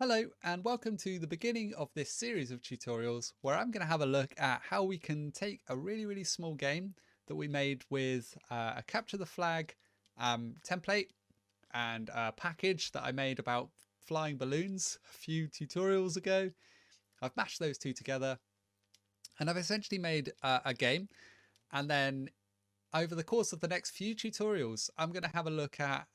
Hello and welcome to the beginning of this series of tutorials where I'm going to have a look at how we can take a really small game that we made with a capture the flag template and a package that I made about flying balloons a few tutorials ago. I've mashed those two together and I've essentially made a game, and then over the course of the next few tutorials I'm going to have a look at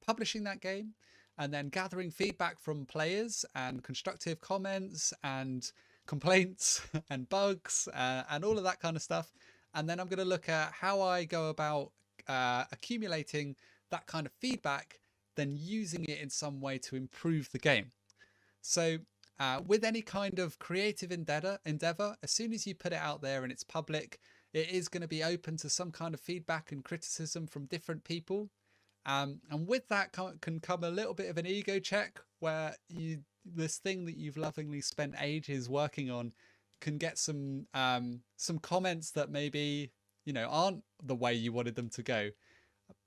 publishing that game and then gathering feedback from players and constructive comments and complaints and bugs and all of that kind of stuff. And then I'm going to look at how I go about accumulating that kind of feedback, then using it in some way to improve the game. So with any kind of creative endeavor, as soon as you put it out there and it's public, it is going to be open to some kind of feedback and criticism from different people. And with that can come a little bit of an ego check where this thing that you've lovingly spent ages working on can get some comments that maybe, aren't the way you wanted them to go.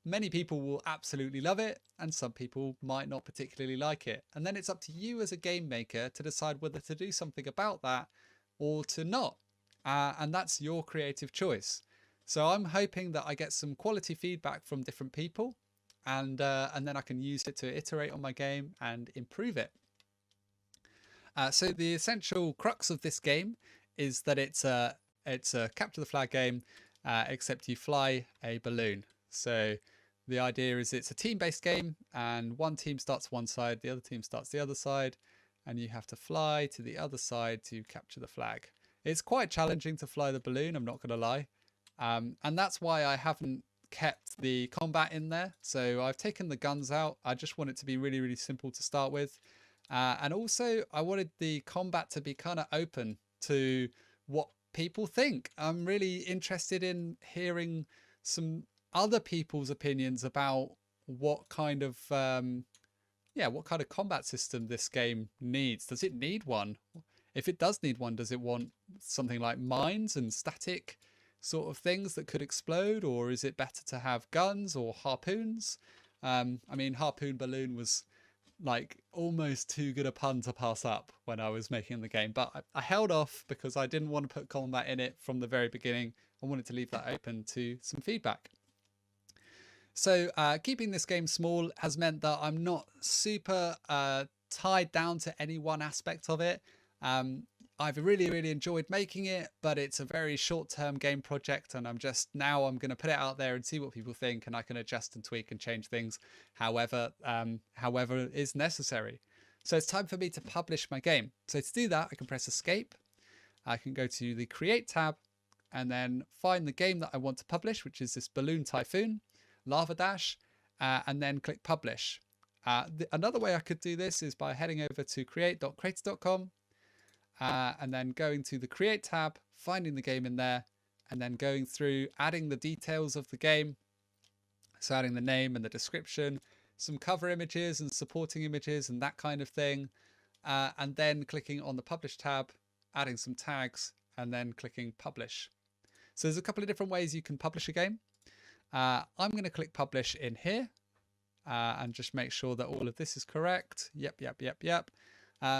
Many people will absolutely love it and some people might not particularly like it. And then it's up to you as a game maker to decide whether to do something about that or to not. And that's your creative choice. So I'm hoping that I get some quality feedback from different people, and then I can use it to iterate on my game and improve it. So the essential crux of this game is that it's a capture the flag game, except you fly a balloon. So the idea is it's a team-based game, and one team starts one side, the other team starts the other side, and you have to fly to the other side to capture the flag. It's quite challenging to fly the balloon, I'm not going to lie, and that's why I haven't kept the combat in there. So I've taken the guns out. I just want it to be really simple to start with, and also I wanted the combat to be kind of open to what people think. I'm really interested in hearing some other people's opinions about what kind of combat system this game needs. Does it need one? If it does need one, does it want something like mines and static sort of things that could explode, or is it better to have guns or harpoons? I mean, harpoon balloon was like almost too good a pun to pass up when I was making the game, but I held off because I didn't want to put combat in it from the very beginning. I wanted to leave that open to some feedback. So keeping this game small has meant that I'm not super tied down to any one aspect of it. I've really enjoyed making it, but it's a very short-term game project, and I'm going to put it out there and see what people think, and I can adjust and tweak and change things however is necessary. So it's time for me to publish my game. So to do that, I can press escape. I can go to the create tab and then find the game that I want to publish, which is this Balloon Typhoon Lava Dash, and then click publish. Another way I could do this is by heading over to create.crayta.com. And then going to the create tab, finding the game in there, and then going through adding the details of the game. So adding the name and the description, some cover images and supporting images and that kind of thing. And then clicking on the publish tab, adding some tags, and then clicking publish. So there's a couple of different ways you can publish a game. I'm going to click publish in here and just make sure that all of this is correct. Yep.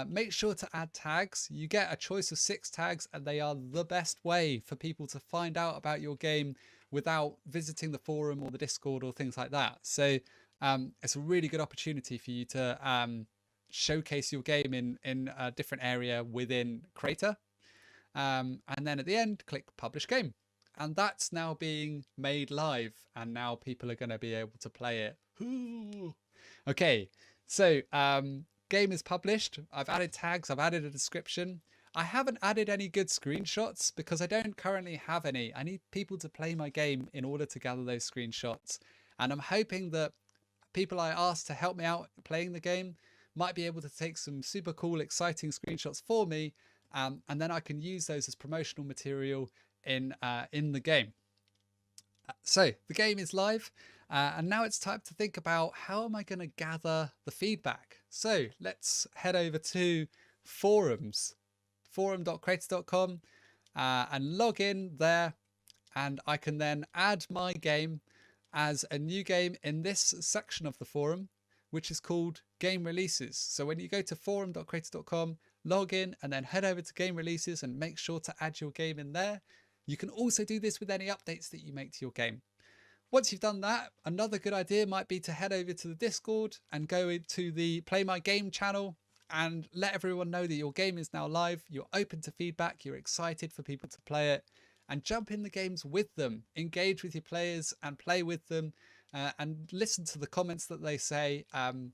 Make sure to add tags. You get a choice of 6 tags, and they are the best way for people to find out about your game without visiting the forum or the Discord or things like that. So it's a really good opportunity for you to showcase your game in a different area within Crayta. And then at the end, click publish game. And that's now being made live, and now people are going to be able to play it. Okay, so game is published. I've added tags, I've added a description. I haven't added any good screenshots because I don't currently have any. I need people to play my game in order to gather those screenshots. And I'm hoping that people I asked to help me out playing the game might be able to take some super cool, exciting screenshots for me. And then I can use those as promotional material in the game. So the game is live, and now it's time to think about how am I going to gather the feedback. So let's head over to forums, forum.crayta.com, and log in there, and I can then add my game as a new game in this section of the forum, which is called game releases. So when you go to forum.crayta.com, log in and then head over to game releases and make sure to add your game in there. You can also do this with any updates that you make to your game. Once you've done that, another good idea might be to head over to the Discord and go into the Play My Game channel and let everyone know that your game is now live. You're open to feedback. You're excited for people to play it, and jump in the games with them. Engage with your players and play with them, and listen to the comments that they say, and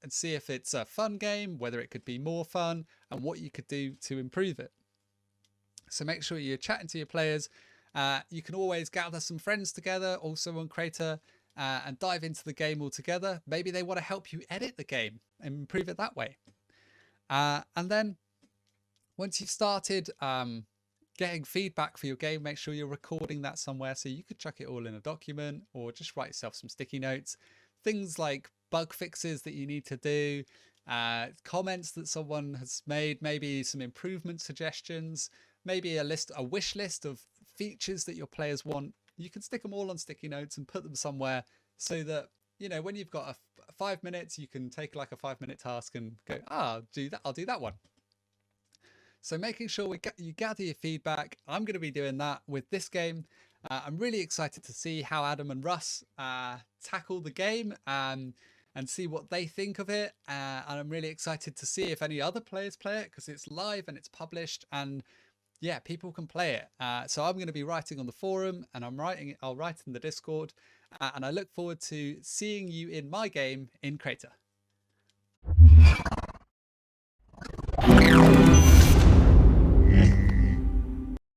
see if it's a fun game, whether it could be more fun, and what you could do to improve it. So make sure you're chatting to your players. You can always gather some friends together also on Crayta, and dive into the game all together. Maybe they want to help you edit the game and improve it that way. And then once you've started getting feedback for your game, make sure you're recording that somewhere, so you could chuck it all in a document or just write yourself some sticky notes. Things like bug fixes that you need to do, comments that someone has made, maybe some improvement suggestions, maybe a wish list of features that your players want. You can stick them all on sticky notes and put them somewhere, so that, you know, when you've got 5 minutes, you can take like a 5-minute task and go, I'll do that one. So making sure you gather your feedback. I'm going to be doing that with this game. I'm really excited to see how Adam and Russ tackle the game, and see what they think of it. And I'm really excited to see if any other players play it, because it's live and it's published, and yeah, people can play it. So I'm going to be writing on the forum, and I'll write in the Discord, and I look forward to seeing you in my game in Crayta.